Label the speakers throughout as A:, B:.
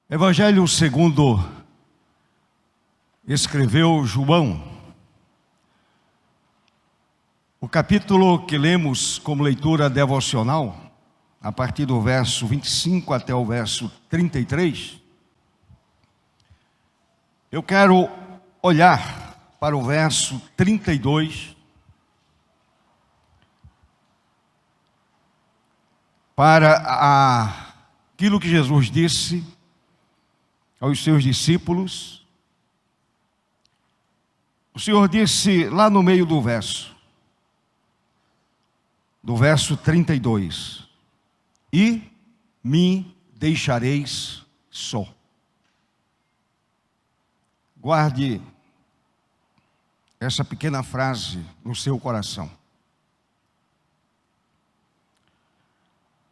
A: Evangelho segundo escreveu João. O capítulo que lemos como leitura devocional, a partir do verso 25 até o verso 33, eu quero olhar para o verso 32, para aquilo que Jesus disse aos seus discípulos. O Senhor disse lá no meio do verso 32, e me deixareis só. Guarde essa pequena frase no seu coração.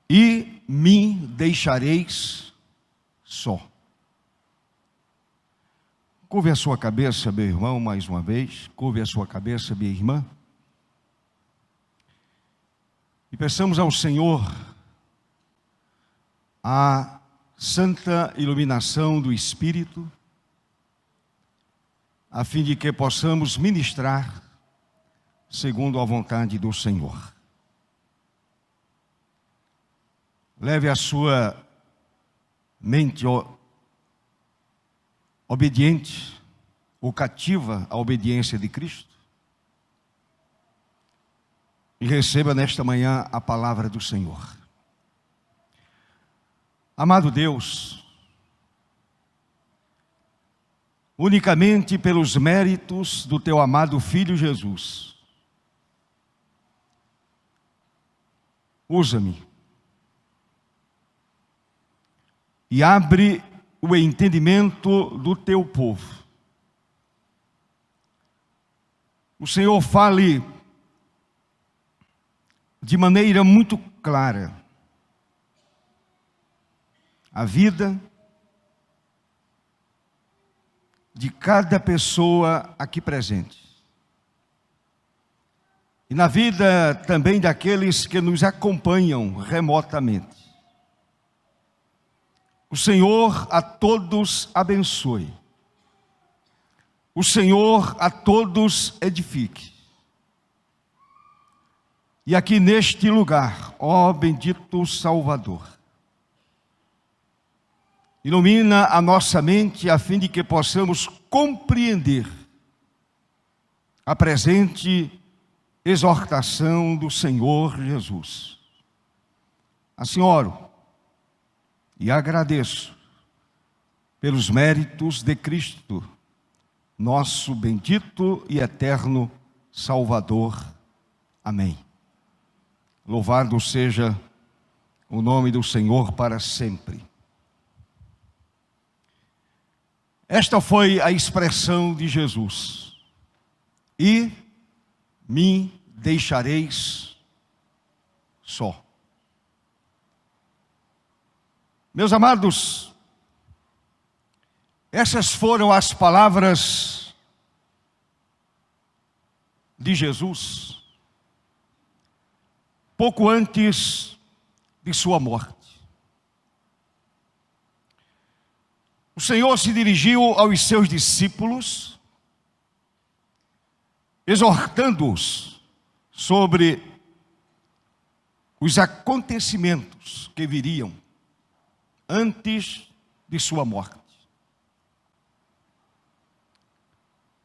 A: E me deixareis só. Curve a sua cabeça, meu irmão, mais uma vez. Curve a sua cabeça, minha irmã. E peçamos ao Senhor a santa iluminação do Espírito, a fim de que possamos ministrar segundo a vontade do Senhor. Leve a sua mente obediente ou cativa à obediência de Cristo e receba nesta manhã a palavra do Senhor. Amado Deus, unicamente pelos méritos do teu amado Filho Jesus, usa-me e abre o entendimento do teu povo. O Senhor fale de maneira muito clara a vida de cada pessoa aqui presente. E na vida também daqueles que nos acompanham remotamente. O Senhor a todos abençoe. O Senhor a todos edifique. E aqui neste lugar, ó bendito Salvador, ilumina a nossa mente a fim de que possamos compreender a presente exortação do Senhor Jesus. Assim oro e agradeço pelos méritos de Cristo, nosso bendito e eterno Salvador. Amém. Louvado seja o nome do Senhor para sempre. Esta foi a expressão de Jesus. E me deixareis só. Meus amados, essas foram as palavras de Jesus pouco antes de sua morte. O Senhor se dirigiu aos seus discípulos, exortando-os sobre os acontecimentos que viriam antes de sua morte.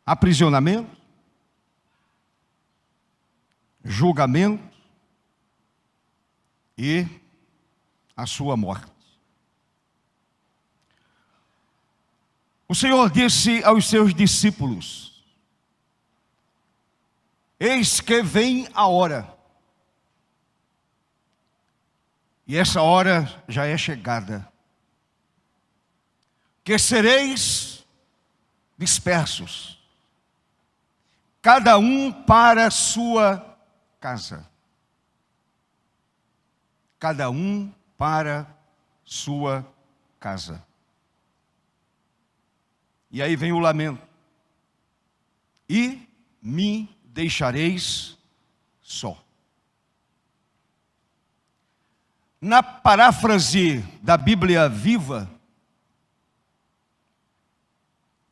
A: Aprisionamento, julgamento e a sua morte. O Senhor disse aos seus discípulos: eis que vem a hora, e essa hora já é chegada, que sereis dispersos, cada um para a sua casa. Cada um para sua casa. E aí vem o lamento. E me deixareis só. Na paráfrase da Bíblia Viva,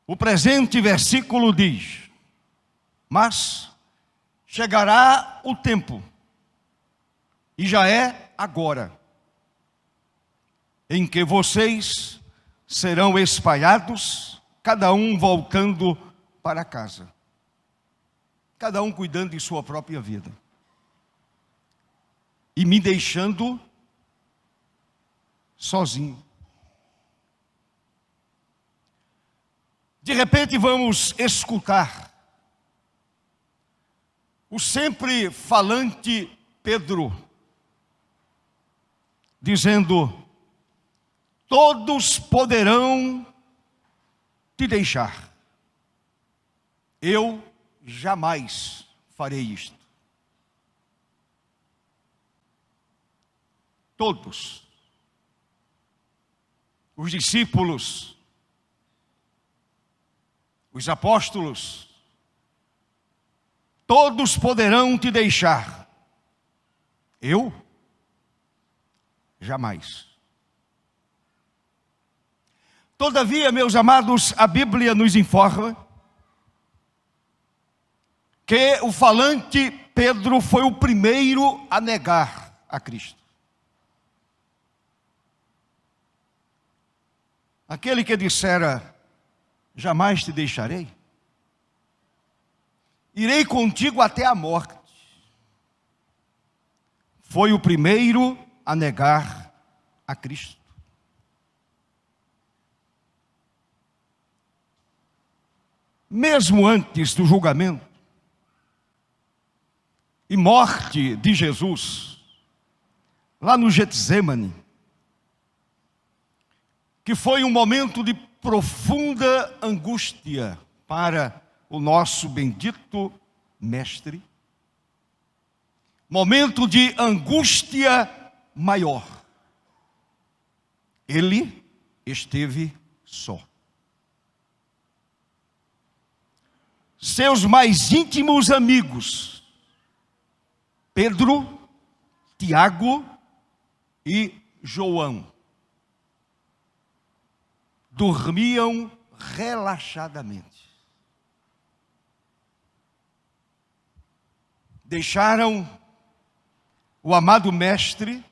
A: O presente versículo diz: mas chegará o tempo, e já é agora, em que vocês serão espalhados, cada um voltando para casa, cada um cuidando de sua própria vida, e me deixando sozinho. De repente vamos escutar o sempre falante Pedro dizendo: todos poderão te deixar, eu jamais farei isto. Todos. Os discípulos, os apóstolos, todos poderão te deixar, eu jamais. Todavia, meus amados, a Bíblia nos informa que o falante Pedro foi o primeiro a negar a Cristo. Aquele que dissera: jamais te deixarei, irei contigo até a morte, foi o primeiro a negar a Cristo. Mesmo antes do julgamento e morte de Jesus, lá no Getsêmani, que foi um momento de profunda angústia para o nosso bendito mestre, momento de angústia maior, ele esteve só. Seus mais íntimos amigos, Pedro, Tiago e João, dormiam relaxadamente. Deixaram o amado mestre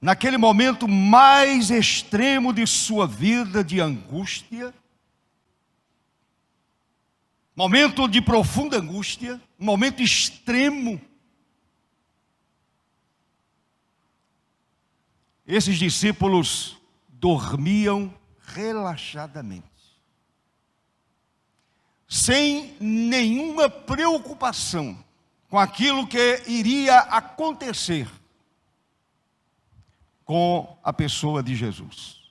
A: naquele momento mais extremo de sua vida de angústia, momento de profunda angústia, momento extremo. Esses discípulos dormiam relaxadamente, sem nenhuma preocupação com aquilo que iria acontecer com a pessoa de Jesus.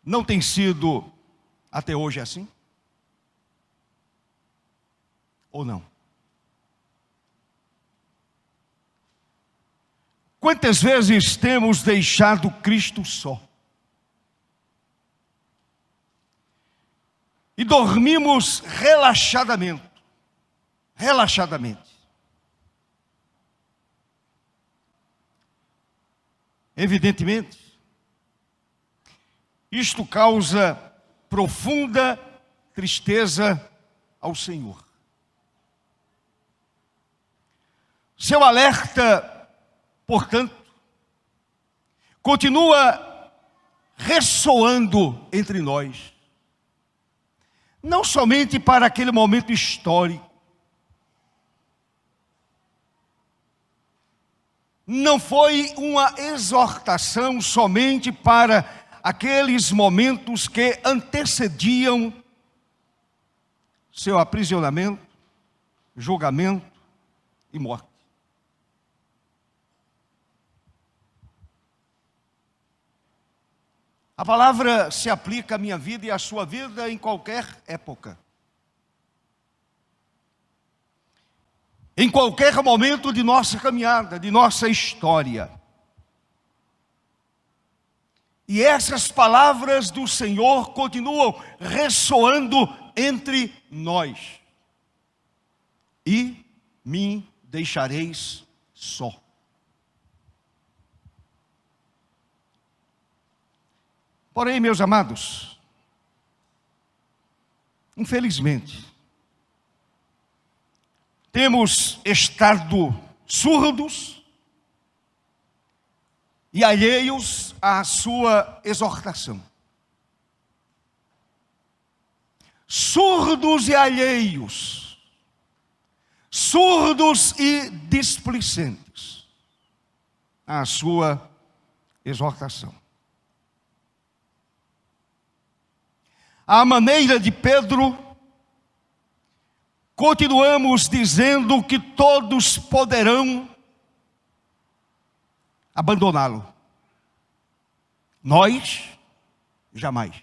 A: Não tem sido até hoje assim? Ou não? Quantas vezes temos deixado Cristo só? E dormimos relaxadamente. Evidentemente, isto causa profunda tristeza ao Senhor. Seu alerta, portanto, continua ressoando entre nós, não somente para aquele momento histórico, não foi uma exortação somente para aqueles momentos que antecediam seu aprisionamento, julgamento e morte. A palavra se aplica à minha vida e à sua vida em qualquer época. Em qualquer momento de nossa caminhada, de nossa história. E essas palavras do Senhor continuam ressoando entre nós. E me deixareis só. Porém, meus amados, infelizmente, temos estado surdos e alheios à sua exortação. Surdos e alheios, surdos e displicentes à sua exortação. À maneira de Pedro, continuamos dizendo que todos poderão abandoná-lo. Nós, jamais.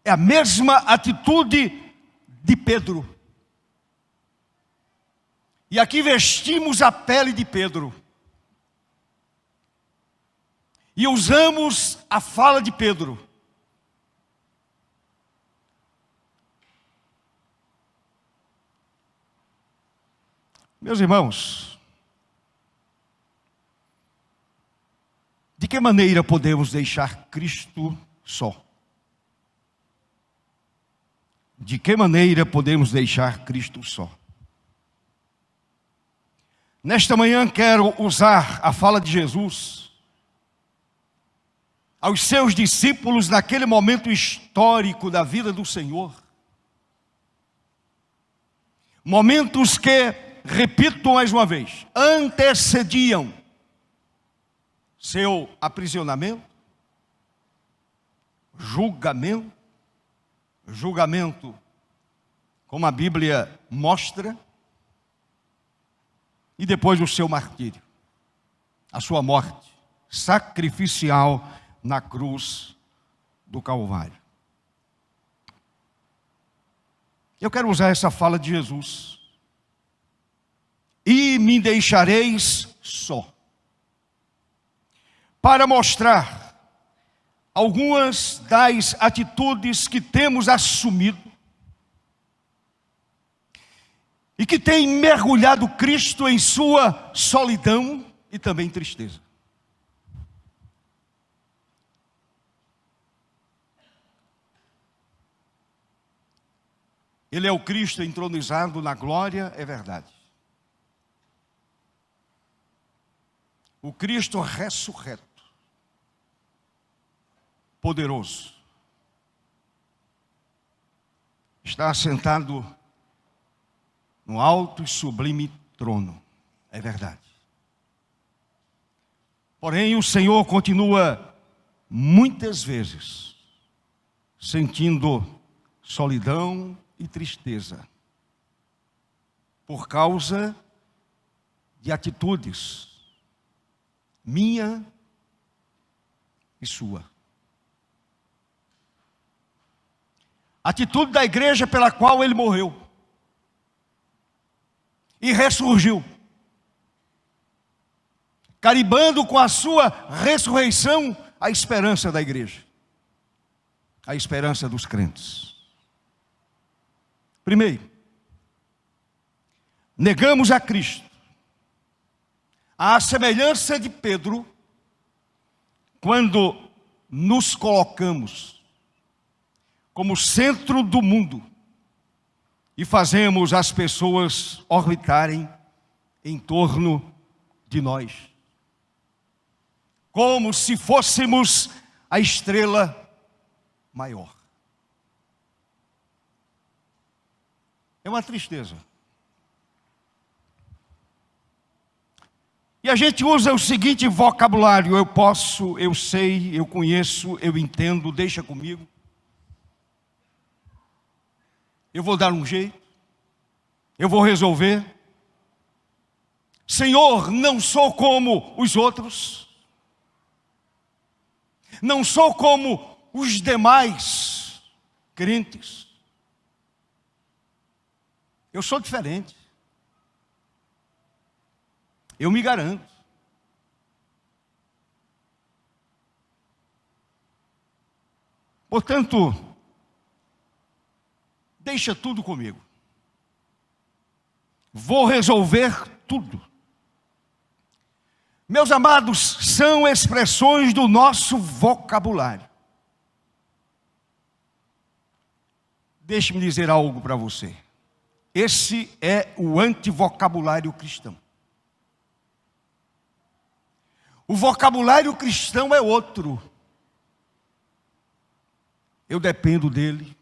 A: É a mesma atitude de Pedro. E aqui vestimos a pele de Pedro. E usamos a fala de Pedro. Meus irmãos, de que maneira podemos deixar Cristo só? De que maneira podemos deixar Cristo só? Nesta manhã quero usar a fala de Jesus aos seus discípulos naquele momento histórico da vida do Senhor. Momentos que, repito mais uma vez, antecediam seu aprisionamento, julgamento, como a Bíblia mostra, e depois o seu martírio, a sua morte sacrificial na cruz do Calvário. Eu quero usar essa fala de Jesus. E me deixareis só, para mostrar algumas das atitudes que temos assumido e que tem mergulhado Cristo em sua solidão e também tristeza. Ele é o Cristo entronizado na glória, é verdade. O Cristo ressurreto, poderoso, está assentado no alto e sublime trono, é verdade. Porém, o Senhor continua muitas vezes sentindo solidão e tristeza por causa de atitudes minha e sua. Atitude da igreja pela qual ele morreu e ressurgiu, carimbando com a sua ressurreição a esperança da igreja, a esperança dos crentes. Primeiro, negamos a Cristo, à semelhança de Pedro, quando nos colocamos como centro do mundo e fazemos as pessoas orbitarem em torno de nós, como se fôssemos a estrela maior. É uma tristeza. E a gente usa o seguinte vocabulário: eu posso, eu sei, eu conheço, eu entendo, deixa comigo. Eu vou dar um jeito, eu vou resolver. Senhor, não sou como os outros, não sou como os demais crentes. Eu sou diferente. Eu me garanto. Portanto, deixa tudo comigo. Vou resolver tudo. Meus amados, são expressões do nosso vocabulário. Deixe-me dizer algo para você. Esse é o antivocabulário cristão. O vocabulário cristão é outro. Eu dependo dele.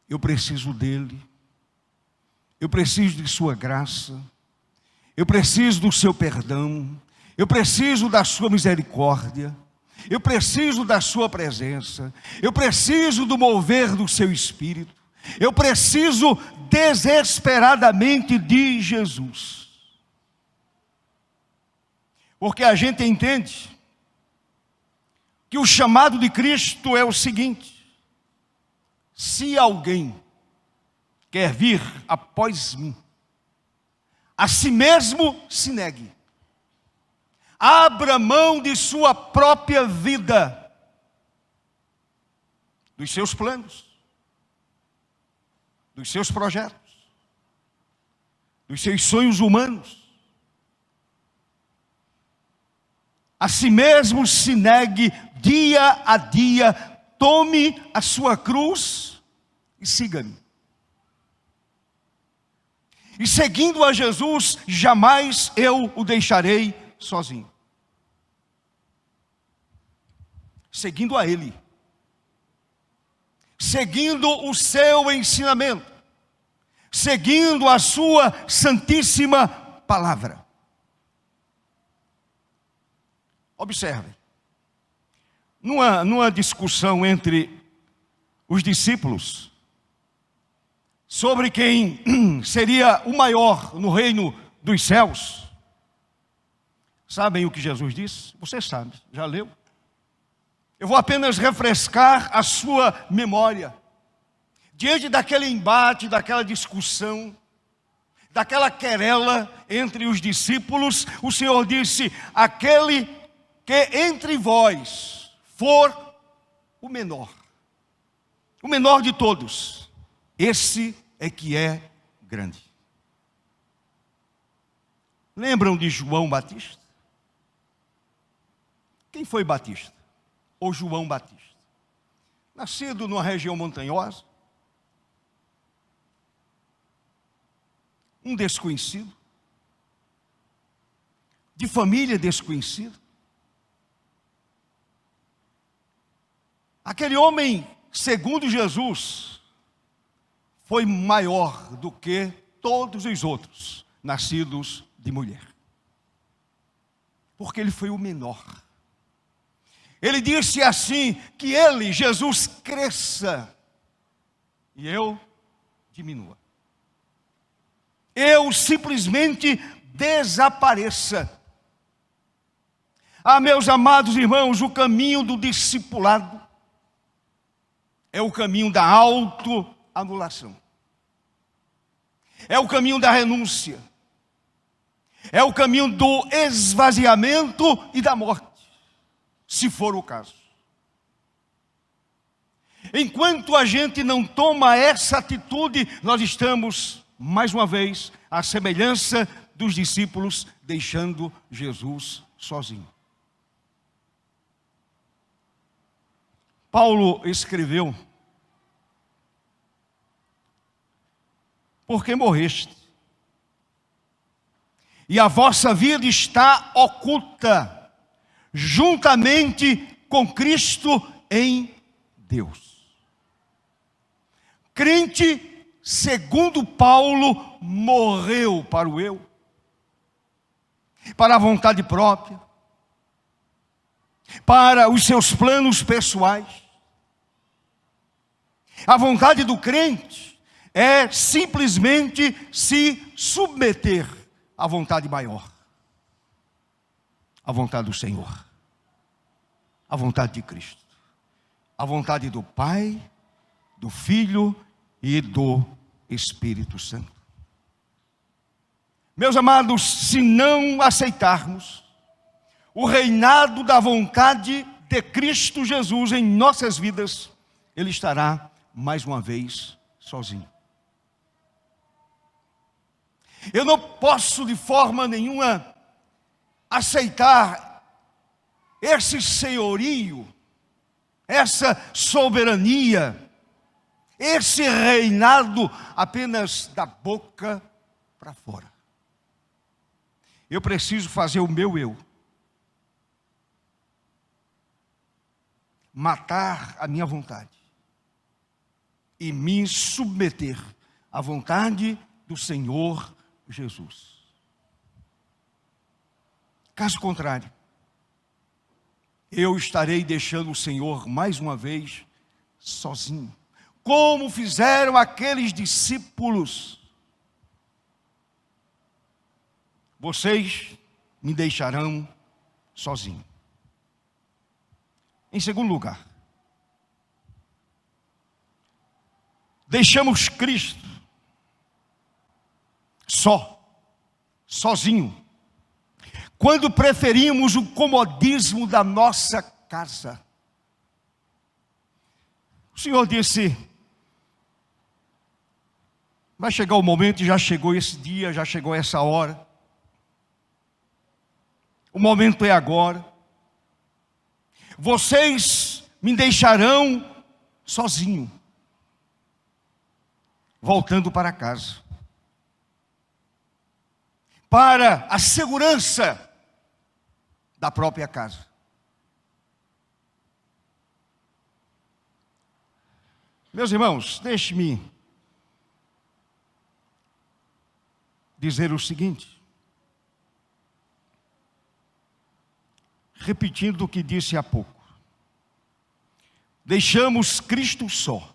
A: Eu preciso dele. Eu preciso de sua graça. Eu preciso do seu perdão. Eu preciso da sua misericórdia. Eu preciso da sua presença. Eu preciso do mover do seu espírito. Eu preciso desesperadamente de Jesus. Porque a gente entende que o chamado de Cristo é o seguinte: se alguém quer vir após mim, a si mesmo se negue, abra mão de sua própria vida, dos seus planos, dos seus projetos, dos seus sonhos humanos. A si mesmo se negue dia a dia, tome a sua cruz e siga-me. E seguindo a Jesus, jamais eu o deixarei sozinho. Seguindo a Ele. Seguindo o seu ensinamento. Seguindo a sua santíssima palavra. Observe. Numa discussão entre os discípulos sobre quem seria o maior no reino dos céus, sabem o que Jesus disse? Você sabe, já leu? Eu vou apenas refrescar a sua memória. Diante daquele embate, daquela discussão, daquela querela entre os discípulos, o Senhor disse: aquele que entre vós for o menor de todos, esse é que é grande. Lembram de João Batista? Quem foi Batista? Ou João Batista? Nascido numa região montanhosa, um desconhecido, de família desconhecida. Aquele homem, segundo Jesus, foi maior do que todos os outros nascidos de mulher. Porque ele foi o menor. Ele disse assim, que ele, Jesus, cresça e eu diminua. Eu simplesmente desapareça. Ah, meus amados irmãos, o caminho do discipulado é o caminho da autoanulação. É o caminho da renúncia. É o caminho do esvaziamento e da morte, se for o caso. Enquanto a gente não toma essa atitude, nós estamos, mais uma vez, à semelhança dos discípulos, deixando Jesus sozinho. Paulo escreveu: porque morreste, e a vossa vida está oculta, juntamente com Cristo em Deus. Crente, segundo Paulo, morreu para o eu, para a vontade própria, para os seus planos pessoais. A vontade do crente é simplesmente se submeter à vontade maior, à vontade do Senhor, à vontade de Cristo, à vontade do Pai, do Filho e do Espírito Santo. Meus amados, se não aceitarmos o reinado da vontade de Cristo Jesus em nossas vidas, Ele estará mais uma vez sozinho. Eu não posso de forma nenhuma aceitar esse senhorio, essa soberania, esse reinado apenas da boca para fora. Eu preciso fazer o meu eu. Matar a minha vontade. E me submeter à vontade do Senhor Jesus. Caso contrário, eu estarei deixando o Senhor mais uma vez sozinho. Como fizeram aqueles discípulos. Vocês me deixarão sozinho. Em segundo lugar, deixamos Cristo sozinho, quando preferimos o comodismo da nossa casa. O Senhor disse: vai chegar o momento, e já chegou esse dia, já chegou essa hora. O momento é agora. Vocês me deixarão sozinho, voltando para casa, para a segurança da própria casa. Meus irmãos, deixe-me dizer o seguinte, repetindo o que disse há pouco. Deixamos Cristo só,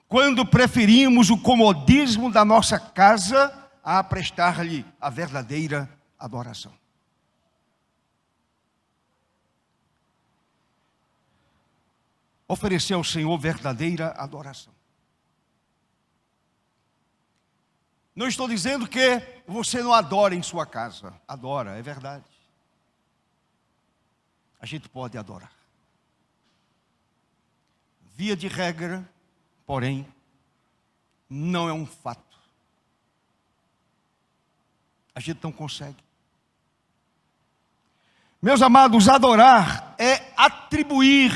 A: quando preferimos o comodismo da nossa casa a prestar-lhe a verdadeira adoração. Oferecer ao Senhor verdadeira adoração. Não estou dizendo que você não adora em sua casa. Adora, é verdade. A gente pode adorar. Via de regra, porém, não é um fato. A gente não consegue. Meus amados, adorar é atribuir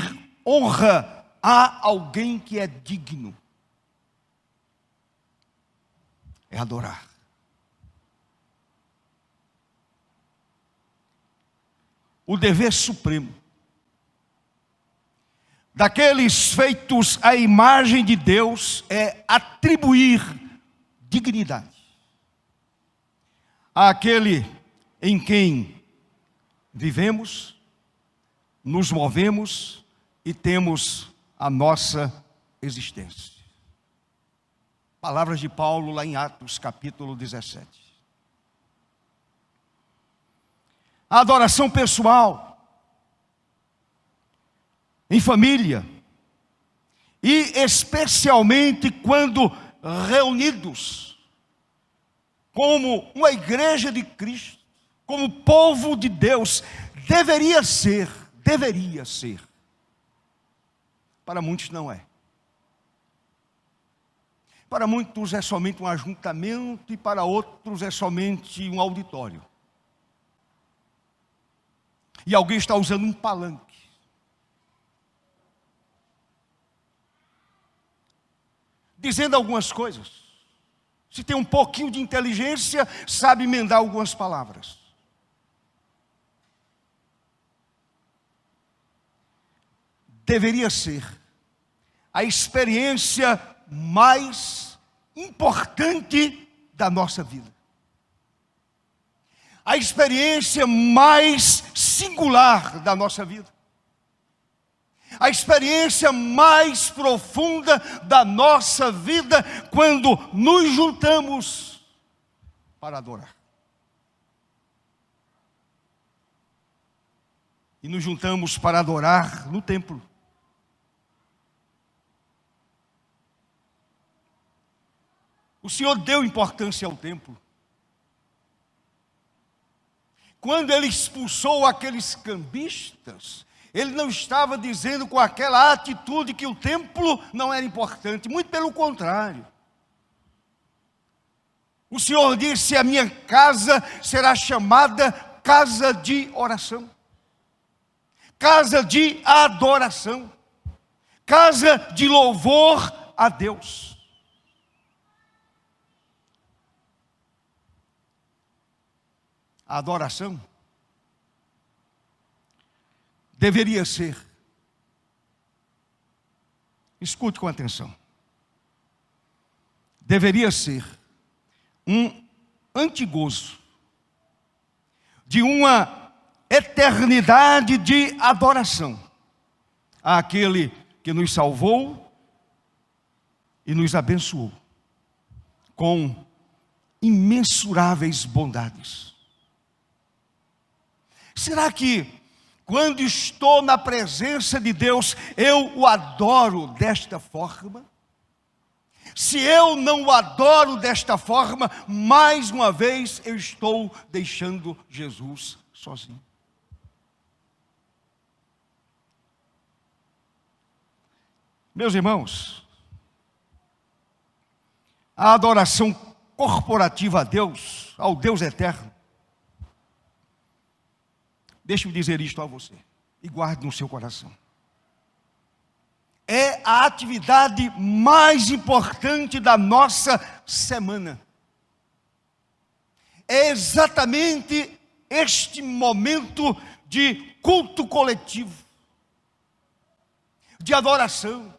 A: honra a alguém que é digno. É adorar. O dever supremo daqueles feitos à imagem de Deus é atribuir dignidade àquele em quem vivemos, nos movemos e temos a nossa existência. Palavras de Paulo lá em Atos capítulo 17. A adoração pessoal, em família, e especialmente quando reunidos, como uma igreja de Cristo, como povo de Deus, deveria ser. Para muitos não é. Para muitos é somente um ajuntamento e para outros é somente um auditório. E alguém está usando um palanque. Dizendo algumas coisas. Se tem um pouquinho de inteligência, sabe emendar algumas palavras. Deveria ser a experiência mais importante da nossa vida. A experiência mais singular da nossa vida. A experiência mais profunda da nossa vida quando nos juntamos para adorar. E nos juntamos para adorar no templo. O Senhor deu importância ao templo. Quando Ele expulsou aqueles cambistas, Ele não estava dizendo com aquela atitude que o templo não era importante. Muito pelo contrário. O Senhor disse: a minha casa será chamada casa de oração, casa de adoração, casa de louvor a Deus. A adoração deveria ser, escute com atenção, deveria ser um antigozo de uma eternidade de adoração àquele que nos salvou e nos abençoou com imensuráveis bondades. Será que quando estou na presença de Deus, eu o adoro desta forma? Se eu não o adoro desta forma, mais uma vez eu estou deixando Jesus sozinho. Meus irmãos, a adoração corporativa a Deus, ao Deus eterno, deixe-me dizer isto a você, e guarde no seu coração. É a atividade mais importante da nossa semana. É exatamente este momento de culto coletivo, de adoração,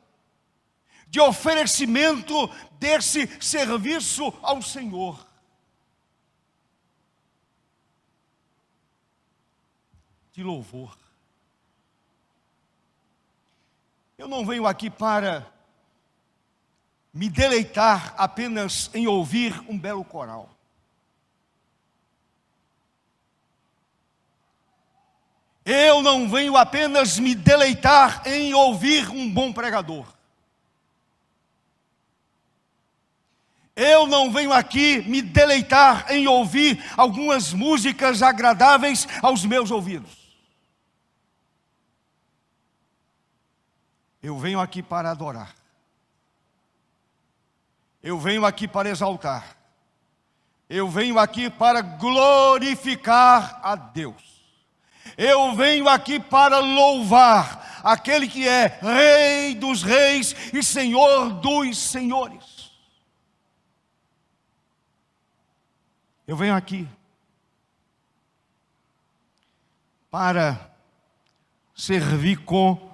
A: de oferecimento desse serviço ao Senhor. De louvor. Eu não venho aqui para me deleitar apenas em ouvir um belo coral. Eu não venho apenas me deleitar em ouvir um bom pregador. Eu não venho aqui me deleitar em ouvir algumas músicas agradáveis aos meus ouvidos. Eu venho aqui para adorar. Eu venho aqui para exaltar. Eu venho aqui para glorificar a Deus. Eu venho aqui para louvar aquele que é Rei dos reis e Senhor dos senhores. Eu venho aqui para servir com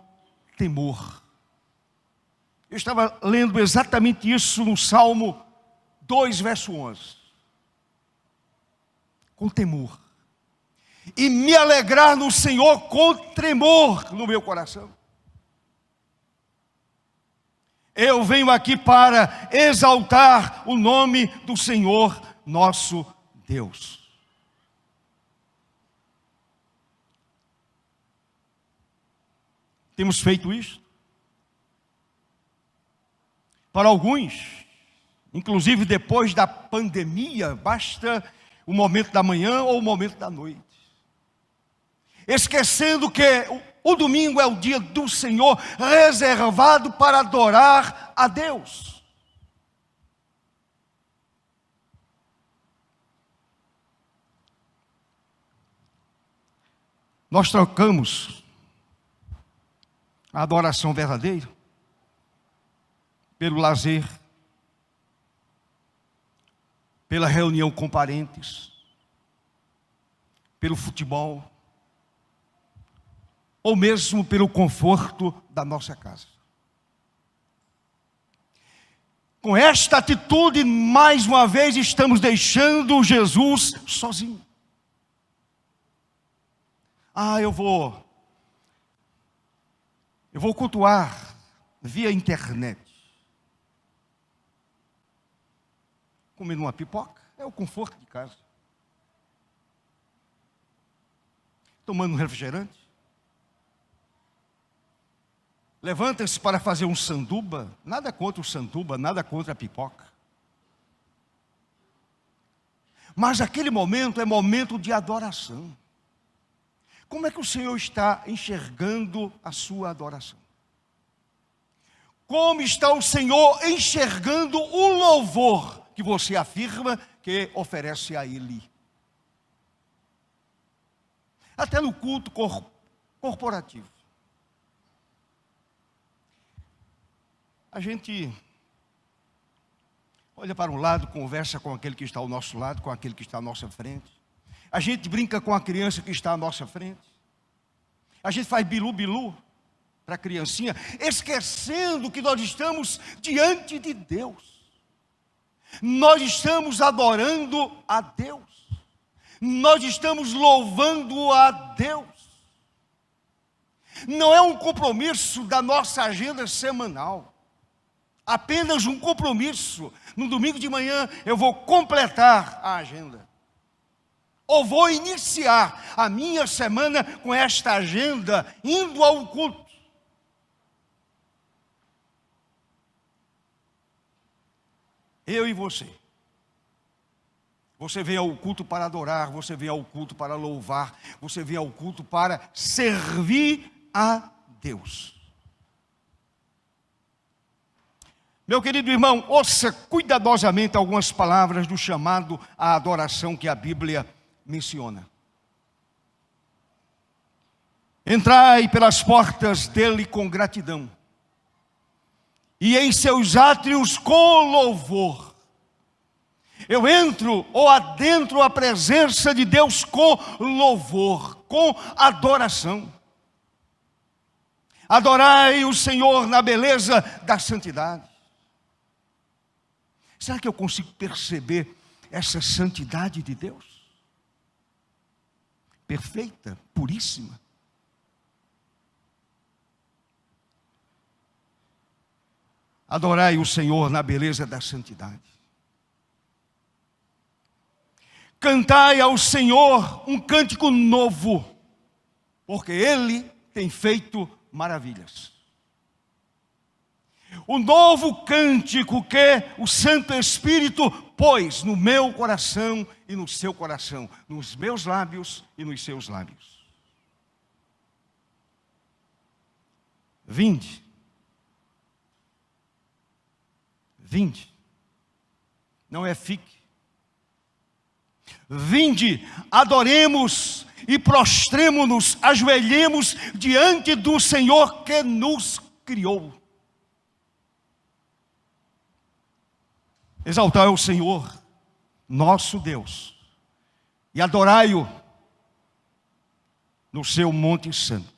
A: temor. Eu estava lendo exatamente isso no Salmo 2, verso 11. Com temor. E me alegrar no Senhor com tremor no meu coração. Eu venho aqui para exaltar o nome do Senhor nosso Deus. Temos feito isso? Para alguns, inclusive depois da pandemia, basta o momento da manhã ou o momento da noite. Esquecendo que o domingo é o dia do Senhor, reservado para adorar a Deus. Nós trocamos a adoração verdadeira pelo lazer, pela reunião com parentes, pelo futebol, ou mesmo pelo conforto da nossa casa. Com esta atitude, mais uma vez, estamos deixando Jesus sozinho. Eu vou cultuar via internet. Comendo uma pipoca, é o conforto de casa. Tomando um refrigerante. Levanta-se para fazer um sanduba, nada contra o sanduba, nada contra a pipoca. Mas aquele momento é momento de adoração. Como é que o Senhor está enxergando a sua adoração? Como está o Senhor enxergando o louvor que você afirma que oferece a Ele. Até no culto corporativo. A gente olha para um lado, conversa com aquele que está ao nosso lado, com aquele que está à nossa frente. A gente brinca com a criança que está à nossa frente. A gente faz bilu-bilu para a criancinha, esquecendo que nós estamos diante de Deus. Nós estamos adorando a Deus. Nós estamos louvando a Deus. Não é um compromisso da nossa agenda semanal. Apenas um compromisso. No domingo de manhã eu vou completar a agenda. Ou vou iniciar a minha semana com esta agenda, indo ao culto. Eu e você. Você vem ao culto para adorar, você vem ao culto para louvar, você vem ao culto para servir a Deus. Meu querido irmão, ouça cuidadosamente algumas palavras do chamado à adoração que a Bíblia menciona. Entrai pelas portas dele com gratidão, e em seus átrios com louvor. Eu entro ou adentro a presença de Deus com louvor, com adoração. Adorai o Senhor na beleza da santidade. Será que eu consigo perceber essa santidade de Deus? Perfeita, puríssima. Adorai o Senhor na beleza da santidade. Cantai ao Senhor um cântico novo, porque Ele tem feito maravilhas. O novo cântico que o Santo Espírito pôs no meu coração e no seu coração, nos meus lábios e nos seus lábios. Vinde. Vinde. Não é fique. Vinde, adoremos e prostremo-nos, ajoelhemos diante do Senhor que nos criou. Exaltai o Senhor, nosso Deus, e adorai-o no seu monte santo,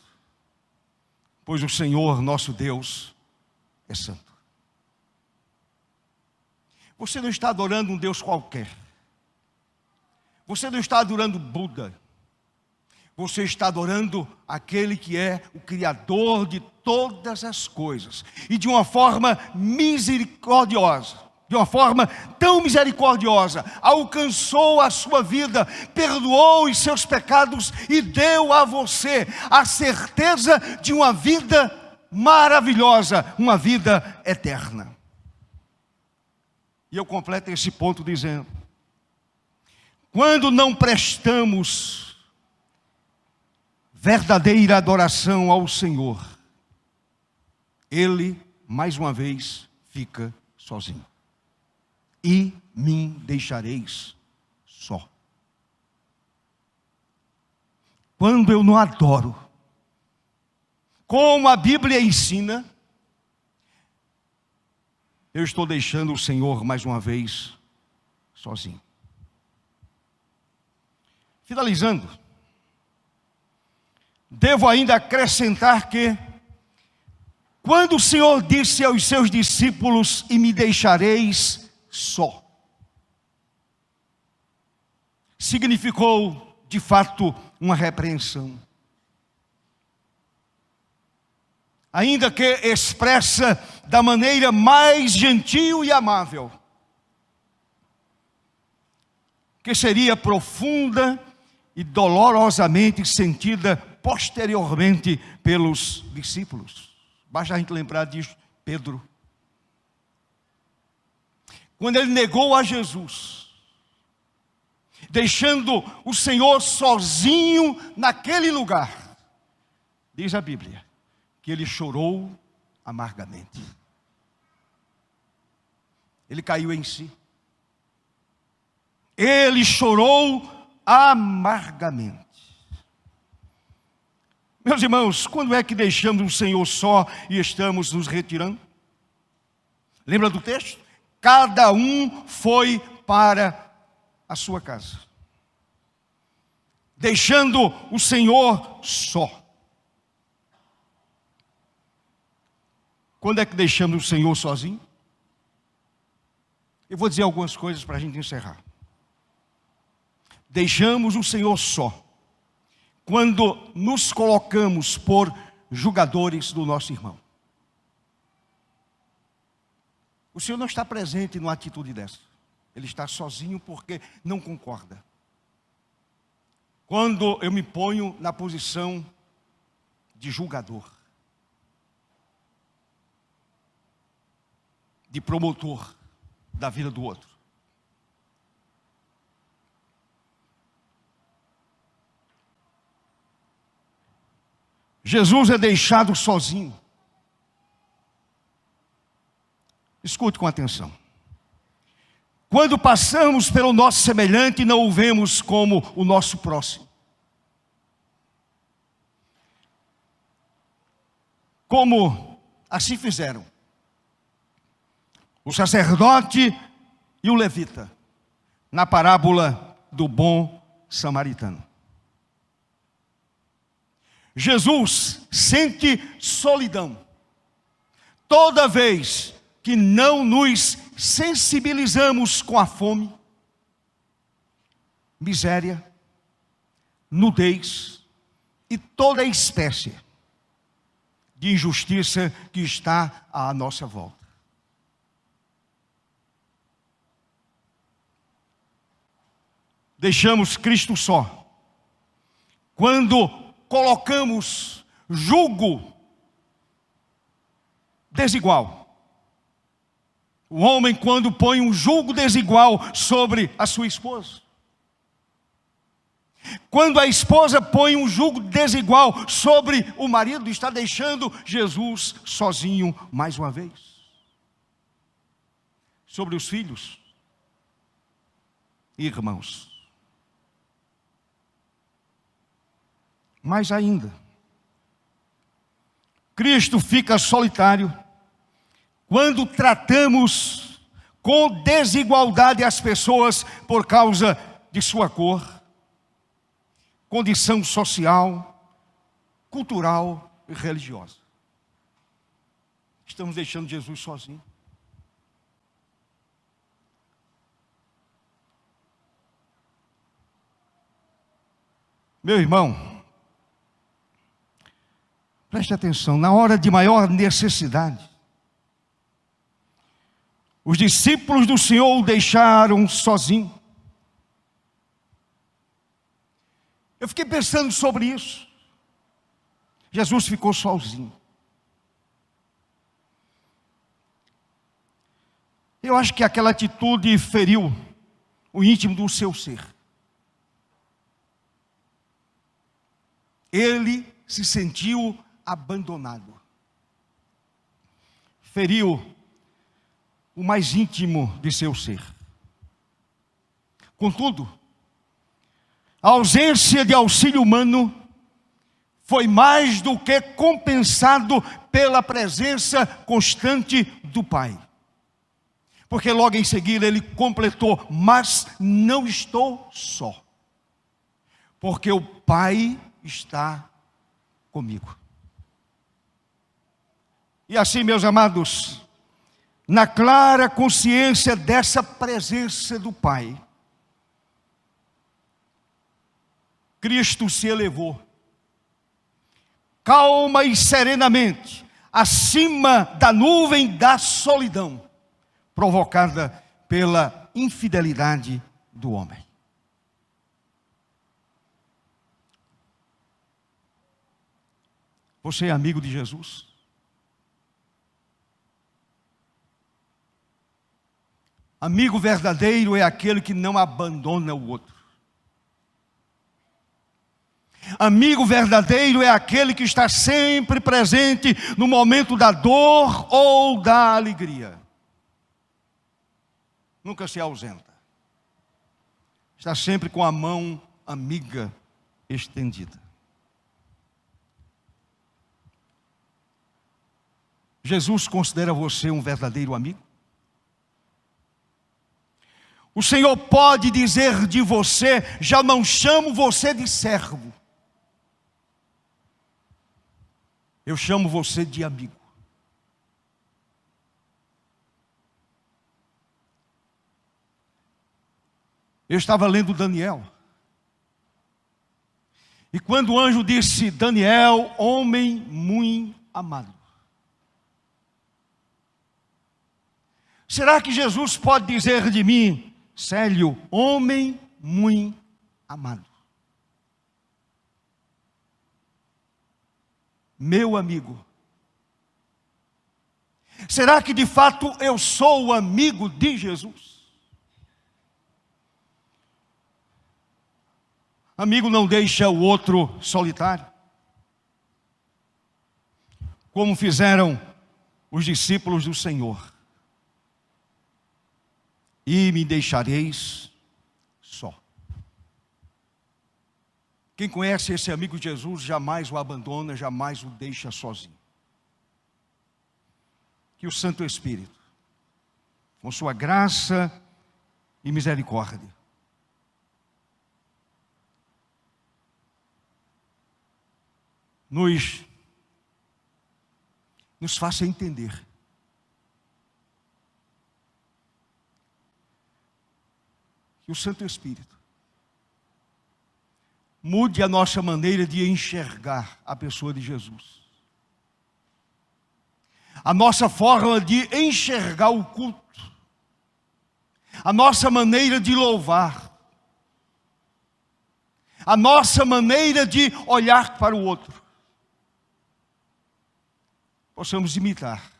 A: pois o Senhor, nosso Deus, é santo. Você não está adorando um Deus qualquer. Você não está adorando Buda. Você está adorando aquele que é o Criador de todas as coisas. E de uma forma misericordiosa, de uma forma tão misericordiosa, alcançou a sua vida, perdoou os seus pecados e deu a você a certeza de uma vida maravilhosa, uma vida eterna. E eu completo esse ponto dizendo: quando não prestamos verdadeira adoração ao Senhor, Ele, mais uma vez, fica sozinho. E me deixareis só. Quando eu não adoro, como a Bíblia ensina, eu estou deixando o Senhor, mais uma vez, sozinho. Finalizando, devo ainda acrescentar que, quando o Senhor disse aos seus discípulos: e me deixareis só, significou, de fato, uma repreensão. Ainda que expressa da maneira mais gentil e amável, que seria profunda e dolorosamente sentida posteriormente pelos discípulos. Basta a gente lembrar de Pedro. Quando ele negou a Jesus, deixando o Senhor sozinho naquele lugar, diz a Bíblia que ele chorou amargamente. Ele caiu em si. ele chorou amargamente. Meus irmãos, quando é que deixamos o Senhor só e estamos nos retirando? Lembra do texto? Cada um foi para a sua casa, deixando o Senhor só. Quando é que deixamos o Senhor sozinho? Eu vou dizer algumas coisas para a gente encerrar. Deixamos o Senhor só quando nos colocamos por julgadores do nosso irmão. O Senhor não está presente numa atitude dessa. Ele está sozinho porque não concorda. Quando eu me ponho na posição de julgador, de promotor da vida do outro. Jesus é deixado sozinho. Escute com atenção. Quando passamos pelo nosso semelhante, não o vemos como o nosso próximo. Como assim fizeram o sacerdote e o levita, na parábola do bom samaritano. Jesus sente solidão toda vez que não nos sensibilizamos com a fome, miséria, nudez e toda a espécie de injustiça que está à nossa volta. Deixamos Cristo só quando colocamos jugo desigual. O homem, quando põe um jugo desigual sobre a sua esposa. Quando a esposa põe um jugo desigual sobre o marido, está deixando Jesus sozinho mais uma vez. Sobre os filhos, irmãos. Mais ainda, Cristo fica solitário quando tratamos com desigualdade as pessoas por causa de sua cor, condição social, cultural e religiosa. Estamos deixando Jesus sozinho. Meu irmão, preste atenção, na hora de maior necessidade, os discípulos do Senhor o deixaram sozinho. Eu fiquei pensando sobre isso. Jesus ficou sozinho. Eu acho que aquela atitude feriu o íntimo do seu ser. Ele se sentiu abandonado. Feriu o mais íntimo de seu ser. Contudo, a ausência de auxílio humano foi mais do que compensado pela presença constante do Pai. Porque logo em seguida ele completou: mas não estou só, porque o Pai está comigo. E assim, meus amados, na clara consciência dessa presença do Pai, Cristo se elevou, calma e serenamente, acima da nuvem da solidão, provocada pela infidelidade do homem. Você é amigo de Jesus? Amigo verdadeiro é aquele que não abandona o outro. Amigo verdadeiro é aquele que está sempre presente no momento da dor ou da alegria. Nunca se ausenta. está sempre com a mão amiga estendida. Jesus considera você um verdadeiro amigo? O Senhor pode dizer de você: já não chamo você de servo, eu chamo você de amigo. Eu estava lendo Daniel, e quando o anjo disse: Daniel, homem muito amado, será que Jesus pode dizer de mim: Célio, homem muito amado, meu amigo? Será que de fato eu sou o amigo de Jesus? Amigo não deixa o outro solitário, como fizeram os discípulos do Senhor. E me deixareis só. Quem conhece esse amigo de Jesus jamais o abandona, jamais o deixa sozinho. Que o Santo Espírito, com sua graça e misericórdia, nos faça entender que o Santo Espírito mude a nossa maneira de enxergar a pessoa de Jesus, a nossa forma de enxergar o culto, a nossa maneira de louvar, a nossa maneira de olhar para o outro. Possamos imitar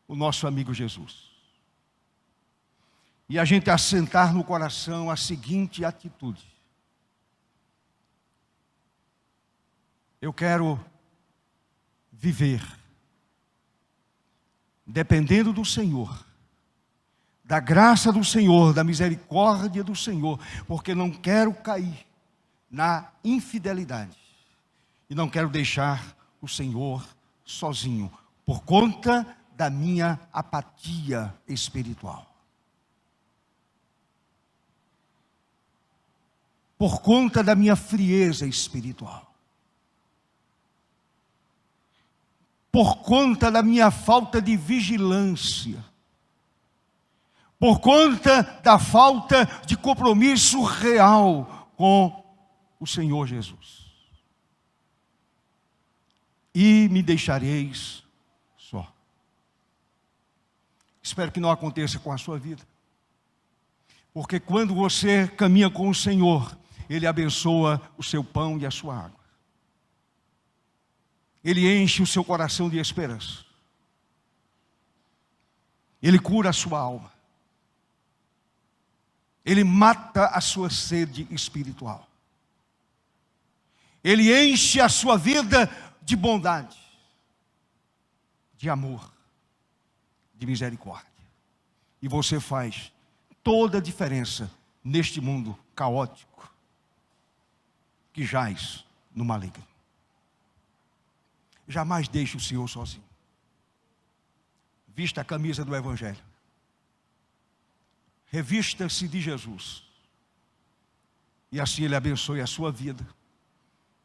A: o nosso amigo Jesus. E a gente assentar no coração a seguinte atitude: eu quero viver dependendo do Senhor, da graça do Senhor, da misericórdia do Senhor, porque não quero cair na infidelidade e não quero deixar o Senhor sozinho por conta da minha apatia espiritual, por conta da minha frieza espiritual, por conta da minha falta de vigilância, por conta da falta de compromisso real com o Senhor Jesus. E me deixareis só. Espero que não aconteça com a sua vida, porque quando você caminha com o Senhor, Ele abençoa o seu pão e a sua água. Ele enche o seu coração de esperança. Ele cura a sua alma. Ele mata a sua sede espiritual. Ele enche a sua vida de bondade, de amor, de misericórdia. E você faz toda a diferença neste mundo caótico que jaz no maligno. Jamais deixe o Senhor sozinho. Vista a camisa do Evangelho. Revista-se de Jesus. E assim Ele abençoe a sua vida,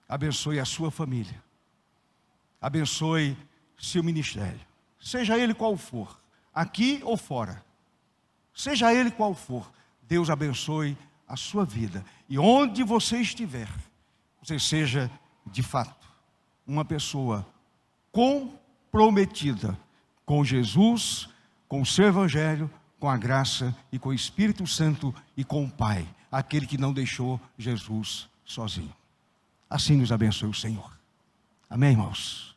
A: abençoe a sua família, abençoe seu ministério, seja ele qual for, aqui ou fora, seja ele qual for. Deus abençoe a sua vida, e onde você estiver, você seja de fato uma pessoa comprometida com Jesus, com o seu Evangelho, com a graça e com o Espírito Santo e com o Pai, aquele que não deixou Jesus sozinho. Assim nos abençoe o Senhor. Amém, irmãos?